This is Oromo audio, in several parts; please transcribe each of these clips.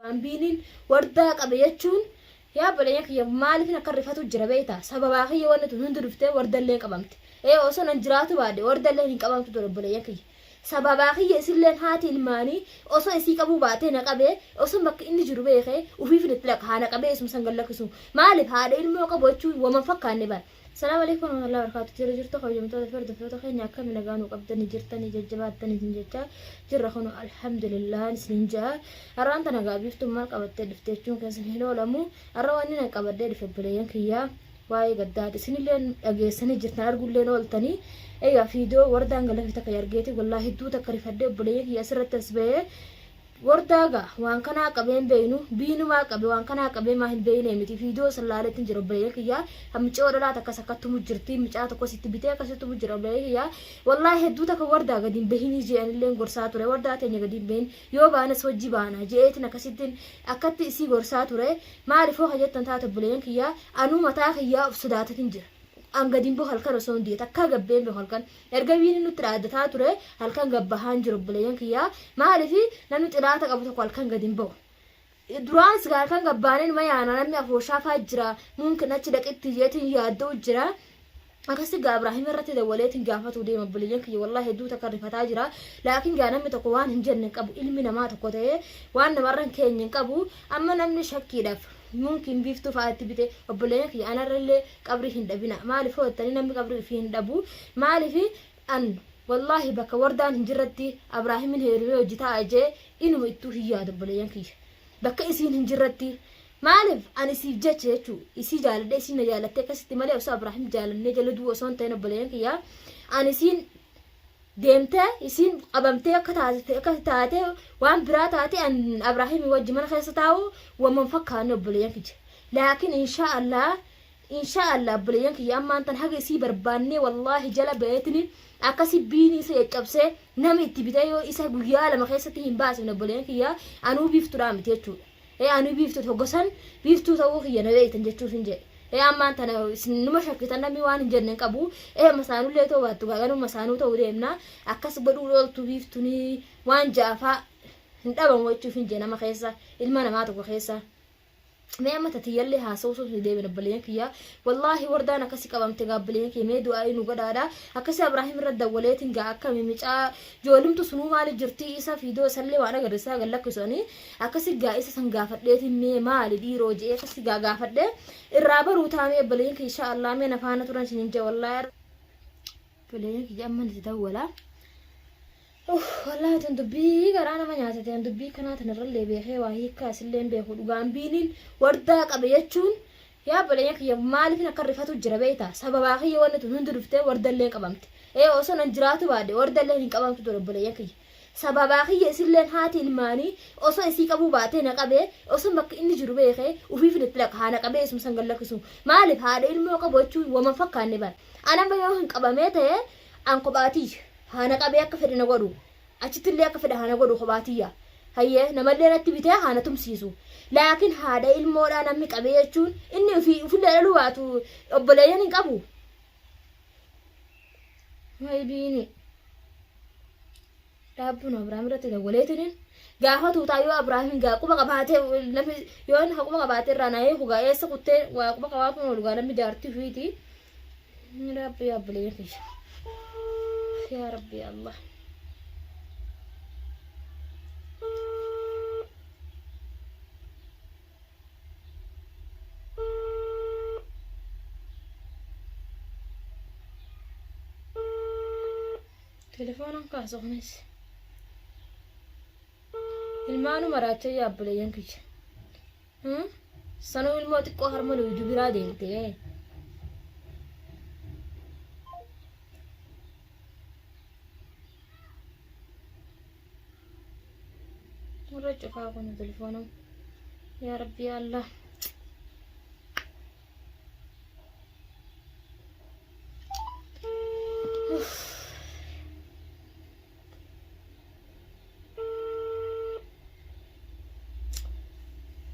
Ambiinin wardaa qabe jechuun yaa baleeyyan kiyya maaliif akka rifatu jira beektaa sababaa kiyya wanni tun hundi dhuftee wardallee qabamte osoo nan jiraatu baade wardallee hin qabamtu ture baleeyyan kiyya sababaa kiyya isilleen haati ilmaanii osoo isii qabuu baatee na qabee osoo bakka inni jiru beekee ufiif itti laqa haana qabee isum sangan lakkisu maaliif haadha ilmoo qabu jechuun waman fakkaanne baal. السلام عليكم ورحمة الله وبركاته. جرت خوي متى فرد فرد خيني أكمل نجانو قبضني جرتني جبتني زنجتا جرا خنو الحمد لله نسنجا أرانت أنا قابل فتم مالك قبضت دفتشون كسنهلو لمو أرواني نقبض دي في بليان كيا واي قدات سنيلين أجي سنة جرتنا أرجو لين ولتني أيوة فيديو وردان قال في تكير جيتي والله دو تكري فدي بليان كيا سرت تسبيه ورداغا وان كنا قبين بينو بينو ما قبي وان كنا قبين ما هن بينه متي فيديو سلالة تنجر بليك يا هم تشور لا تكسكت مجرتي مجات كو ست بيتي كسيت مجر بليك يا والله هدو تك ورداغا دين بهيني جي ان لين غرسات ور وردا تني غدين بين يو بانا سوجي بانا جيتنا كسيتين اكت سي غرسات ور ما عرفو حاجه تنتا بليك يا انو متا يا سدات تنجر أنقدين به هالكان رسون دي تكا جبين به هالكان إرجعين إنه تراد ثاتره هالكان جبهان جرب بليان كيا ما عرفي لأنه تراد تقبض هالكان قدين به دران سكار كان جبانين ما يعني أنا مي أفوشا فجرا ممكن أتشلك التجيتين يادو جرا أكسي إبراهيم رتي دولت جافت ودي مبليان كي والله دو تكرر فتاجرا لكن جانا متقوان هنجن كابو إلمنا ما تقوته وأنا مرة كين كابو أما نمني شكي دف ممكن بيفتو فاتي بيته وبليان كي أنا رلي قبري هندبنا ما لي فوت تاني نمي قبري في هندبو ما لي في أن والله بك وردان هنجرتي إبراهيم الهيرو جتا أجي إنه يتو هي هذا بليان كي بك إسين هنجرتي مالف أنا سيف جتشو إسي جال ده إسي نجالة تكسي مالي أوسا إبراهيم جال نجال دو أصلا تينا بليان كيا أنا سين ديمته إسين قبمته كتاتي وان براتاتي أن إبراهيم يوجه من خيستاو ومن فكها نبليان كي لكن إن شاء الله بليان كي أما أنت حاجة إسي برباني والله جل بيتني أكاسي بيني سيكبسه نامي تبتايو إسا بيالا ما خيستين باس من بليان كيا أنو بيفترام تيجو أنا بيفتو تهجسن بيفتو تهوه ينبي تنجتشو فنجة أما أنت أنا نما شكيت أنا ميوان جنن كابو مسانو ليه تو باتو كانوا مسانو تو ريمنا أكاس بدو تو بيفتوني وان جافا ندابا موتشو فنجة نما خيسا المانا ما تبغى خيسا ما أما تتيلي هاسوسو في دي من بليان كيا والله وردانا كسي كبام تقابلين كي ميدو أينو قدادا أكاسي إبراهيم رد دوليتين قا أكا ميميجا جولمتو سنو مالي جرتي إسا فيديو سلي وانا قرسا قلق سوني أكاسي قا إسا سنقافت ليتين مي مالي دي روجي أكاسي قا قافت دي الرابر وتامي بليان كي إن شاء الله مي نفانا تران سننجا والله بليان كي جامن تدولا والله تندبي قرانا ما نياتي تندبي كانت نرلي بيخي وهي كاسلين بيخو دوغان بينين وردا قبيچون يا بليك يا مالك نكرفتو جربيتا سببا خي ونت هندرفته وردلين قبمت اوسو نجراتو بعد وردلين قبمت دور بليك سببا خي اسلين هاتي الماني اوسو اسي قبو باتي نقبه اوسو مك اني جرو بيخي وفي فنتلك هانا قبه اسم سنگلكسو مالك هذا المو قبوچو وما فكاني بال انا بيوهن قبمته ان قباتي هانا قبي أكفر نقولو أشتري لي أكفر هانا نقولو خباتية هي نملي نتبتها هانا تمسيسو لكن هذا المول أنا مك أبي أشون إنه في الألوات وبلايين قبو هاي بيني ربنا إبراهيم رتي وليتنين قاهو تايو إبراهيم قاكو بقى باته لم يون حكو بقى باته راناي هو قاية سكوتة وقاكو بقى باته ولقانا مجارتي فيتي ربي يا بلايين يا ربي الله تليفونك كاسوخنس المانو مراتي يا بليان كيش سنو الموت كو هرملو جبرا دينتي رجع كاكون تليفونهم يا ربي يا الله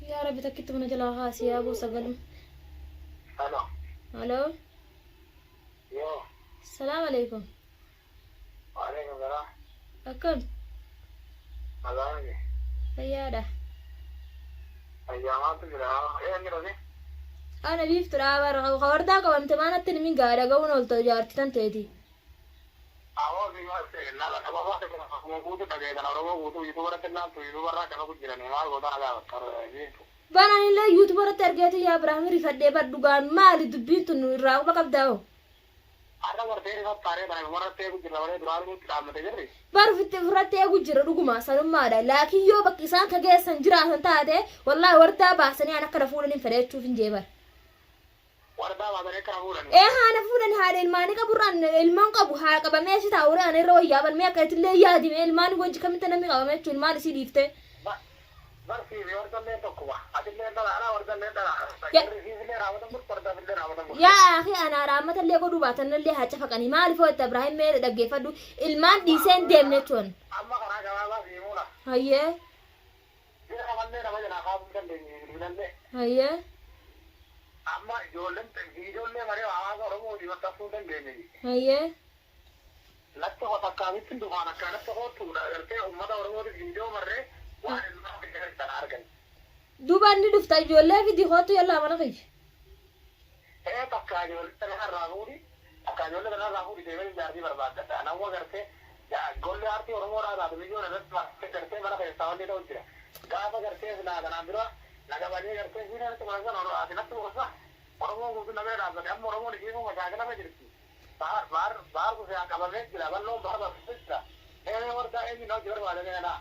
يا ربي تكت من جلاها يا ابو سقلم الو يو السلام عليكم وعليكم السلام أكم مالك فياده يا ما تجرا ايه نرى أنا بيفت رابر خوردا قوم تمانة تنمين قارا قونا والتجارت تنتهي أول في ما سير لا لا أبغى واحد كنا موجود تجاه أنا أروح موجود يتوبر تنا يتوبر را كنا كujira nih mal goda ada kar gitu bana illa youtuber target ya Abraham rifadde baddugan mali dubbintu raw bakab daw ada warteri saat tare bana warteri kujira wale durar mu kaam te jeri bar fitte furate gujira duguma sanum mada lakin yo bakisan ka gesan jira san taade wallahi warta ba sani ana kara fulani farechu finjebar warda ba dare kara fulani hana fulani hade ilmani ka buran ilman qabu ha qaba meshi tawra ani ro yaban me ka tille yadi me ilmani wonji kamita nami qaba mechu ilmani si difte bar fi warda le to kuwa adille dala ala warda le dala fi le rawada mur parda le rawada mur ya akhi ana ramata le ko dubatan le ha chafaqani mali fo Ibrahim me dagge fadu ilman di sen demne ton amma kara gawa ba fi mula haye ira wanne na wajana ka bundan le haye amma jolen jolle mare awaga oromo diwata funden dene haye latto hota kawitin dumana kana to hotu da erte ummada oromo video marre wa argan dubanni dufta jolle vidi hoto yalla mana kai takka jolle tana rahuri takka jolle tana rahuri devel jardi barbad da na wo garte ya golle arti oromo ra da video na da karte mana kai sawne do jira ga ba garte na da na biro naga bani garte hina to ma ga no adina to wasa oromo go na vera da am oromo ni go ma ga na jirti bar ko se akaba ve jira ballo bar ba fista warda eni no jor wala na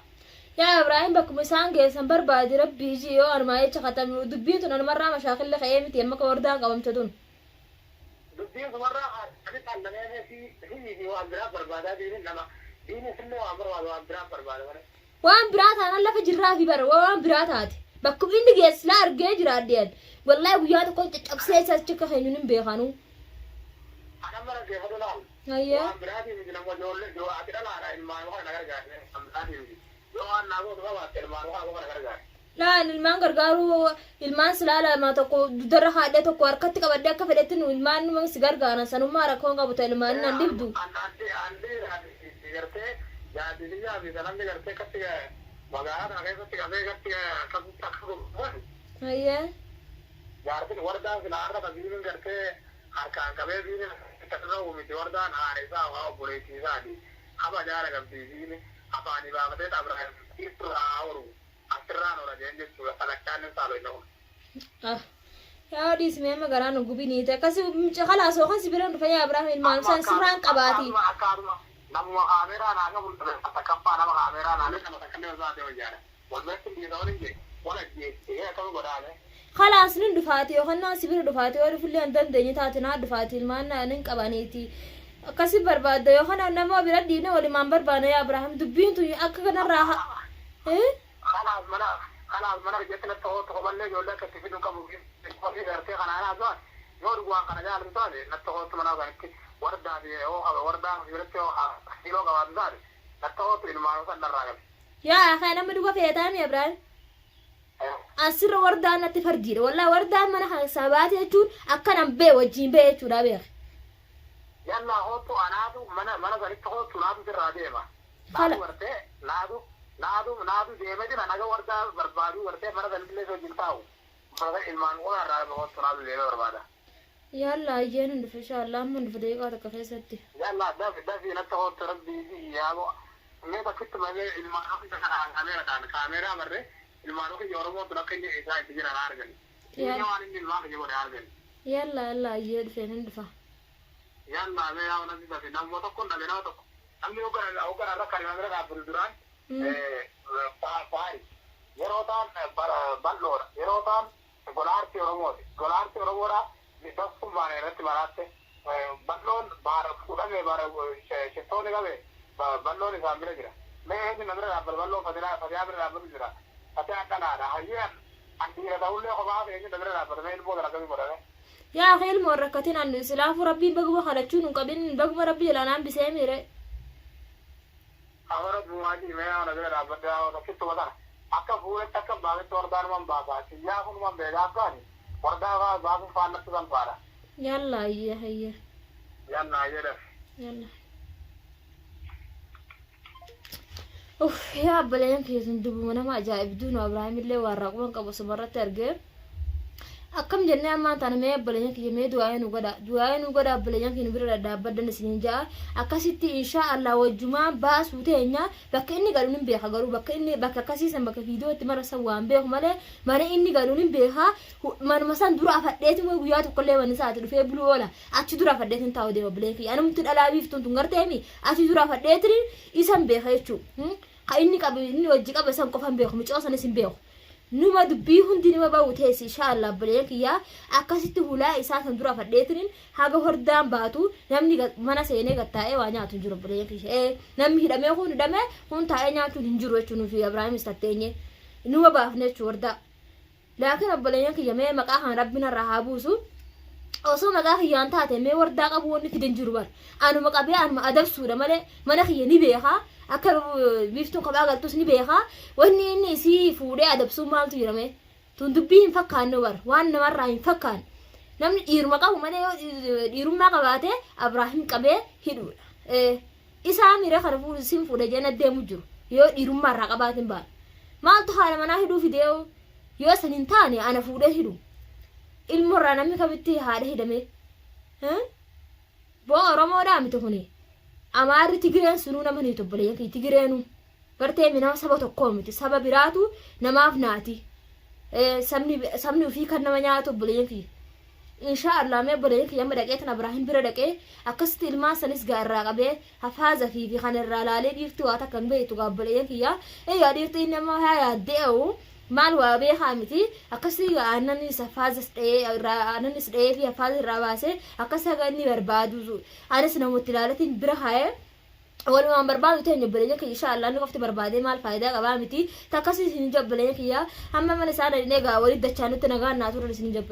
يا إبراهيم بكم سانجي سنبر بعد ربي يجي يوم ما يتختم دبيتو أنا مرة مشاكل اللي خيمتي يمك وردا قوم تدون دبيتو مرة أنا تعلمني في وأمبرا بربادا دين إنما دين سلوا أمر وأمبرا بربادا وأم برات أنا لا فجرا في بر وأم برات هاد بكم إني جالس لا أرجع جرادين والله وياك كنت أبسيس أشتكي خينون بيخانو أنا مرة جه هذا لا أيه أمبرا دين جنا مجول جو أكيد لا أنا إلما هو نقدر جاهز أمبرا دين لا المان غرغارو المان سلالا ما تقو در حاده تقو اركت كبدك فدتن المان من سيجار غانا سنو ما ركون غبت المان ندبدو عندي غرتي يا دنيا بيزنان غرتي كتي بغار اگے تو کبے کتي کب تک ايه يارتي وردا سلارا بغيرن غرتي اركا كبے بين تترو مي وردا ناريسا وا بوريتي سادي ابا جارا غبدي apa ni ba mate tabra itu awru atrano ora jenge su alakkan salo ino ya dis me magara no gubi ni te kasi khalas ho khasi biran fa ya Ibrahim ilman san sirran qabati namu kamera na ga bul ta kappa na kamera na ne kana kan za de wajara wala tin di dawri je wala je ya ka goda ne خلاص ندفاتي وخنا سبير دفاتي ورفل عندن دني تاتنا دفاتي المان نن قبانيتي kasi barbaada yoo kana nama bira diine wali man barbaana ya Abraham dubbintu akka kana raaha خلاص mana jetna to balle jolla ka tifidu ka mu ko fi garte kana na zo yor gwa kana ja rin to de na to to mana ga ki warda de o ha warda bira to ha kilo ga wanda na to to in ma san raga ya kana mu duga feeta mi Abraham asir warda na tifardir walla warda mana hasabati tun akkana be wajin be tura be yalla hoto anadu mana gari to tunadu dirade ba warte nadu deme dina naga warda barbadu warte mana dalile so jiltaw mana ilman wala ra ba tunadu deme barbada yalla yen in insha Allah mun fadega ta kafesatti yalla da fi na to rabbi ya bo me ta kitta ma ilman ko ta kamera marre ilman ko yoromo to nakanye isa tijira argan ya wani ilman ko yoro argan yalla yen fenin fa yalla me ya wona da fi nammo to konna be na to ammi ogara ra kali magara ra burduran pari yerotan ballora yerotan golarti oromora mi tasku mane ratti marate ballon bar kudame bar shetone gabe ballon samire gira me ni nagara ra ballon fadira ra burjira ate akana ra hayyan andira dawle ko ba be ni nagara ra bar me bo ra gabe borane يا أخي الموركتين عن السلاف وربي بقوا خلتشون وقبل بقوا ربي لانام بساميره أمر بواجي ما أنا قلنا بدأ ونكتب وضع أكبر تكبر بعد توردان من بابا سياهم من بيجاكاني وردا بابا فانا تزن فارا يلا هي يلا يلا uff yaa obboleeyyan kiyya sun dubbuma nama ajaa'ibduu nu Abrahaam illee waan raaquman qabu sumarratti argee akkam jennee ammaan tana mee obboleeyyan kiyya mee du'aa'ee nu godha obboleeyyan kiyya nu bira dhadhaabaddan isiniin ja'a akkasitti inshaa Allah wajjumaan baasuu teenya bakka inni galuun hin beeka garuu bakka akkasiisan bakka viidiyootti marasan waan beeku malee mana inni galuun hin beeka manuma san dura afadheeti moo guyyaa tokkollee manni isaati dhufee buluu oola achi dura afadheetiin taa'u deema obboleeyyan kiyya anumti dhalaa biiftuun tun garteemi achi dura afadheetiin isan beeka jechuudha ka inni qabu inni wajji qaba san qofan beeku micoo sanis hin beeku numa dubbii hundi nima bahu teessi inshallah obboleeyyan kiyya akkasitti hulaa isaa kan dura fadheetiin haga hordaan baatu namni mana seenee gattaa'ee waa nyaatu hin jiru obboleeyyan kiyya namni hidhamee kun taa'ee nyaachuun hin jiru jechuun fi Abrahaam istatteenye numa baafne jechuun hordaa laakiin obboleeyyan kiyya mee maqaa kan rabbiin irraa haa buusu osoo maqaa kiyyaan taate mee hordaa qabu wanni fidin jiru bar anuma qabee anuma adabsuudha malee mana kiyya ni beekaa akka biiftuun kophaa galtus ni beeka wanni inni isii fuudhee adabsuu maaltu jedhame tun dubbii hin fakkaanne bar waan namarraa hin fakkaanne namni dhiiruma qabu malee dhiirummaa qabaate Abrahaam qabee hidhuudha isaa miira kana fuudhisiin fuudha jeen deemu jiru yoo dhiirummaarraa qabaatin baala maaltu haala manaa hidhuu fidee yoo san hin taane ana fuudhee hidhu ilmoorraa namni kamitti haadha hidhame boo Oromoodhaa miti kuni Amaarri Tigireen sunuu nama ni obboleeyyan kiyya Tigireenu gartee nama saba tokkoo miti saba biraatu namaaf naati sabni ofii kan nama nyaatu obboleeyyan kiyya inshallah mee obboleeyyan kiyya amma dhaqee tan Abrahaam bira dhaqee akkasitti ilmaan sanis gaarraa qabee hafaaza fi kan irraa laalee dhiirti waa takkan beektu obboleeyyan kiyya eeyaa dhiirti nama haa yaaddee'u maal waa beekaa miti akkasii aannanis hafaazas dha'ee fi hafaaza irraa baasee akkasii haga inni barbaadu anis namooti ilaalatiin bira haa'ee walumaan barbaadu teenya obboleeyyan kiyya inshallah inni qofti barbaadee maal faayidaa qabaa miti takkasii isin jabboleeyyan kiyya hamma mana isaa dhaqnee gaa walitti dachaa nutti nagaan naa turan isin jabboleeyyan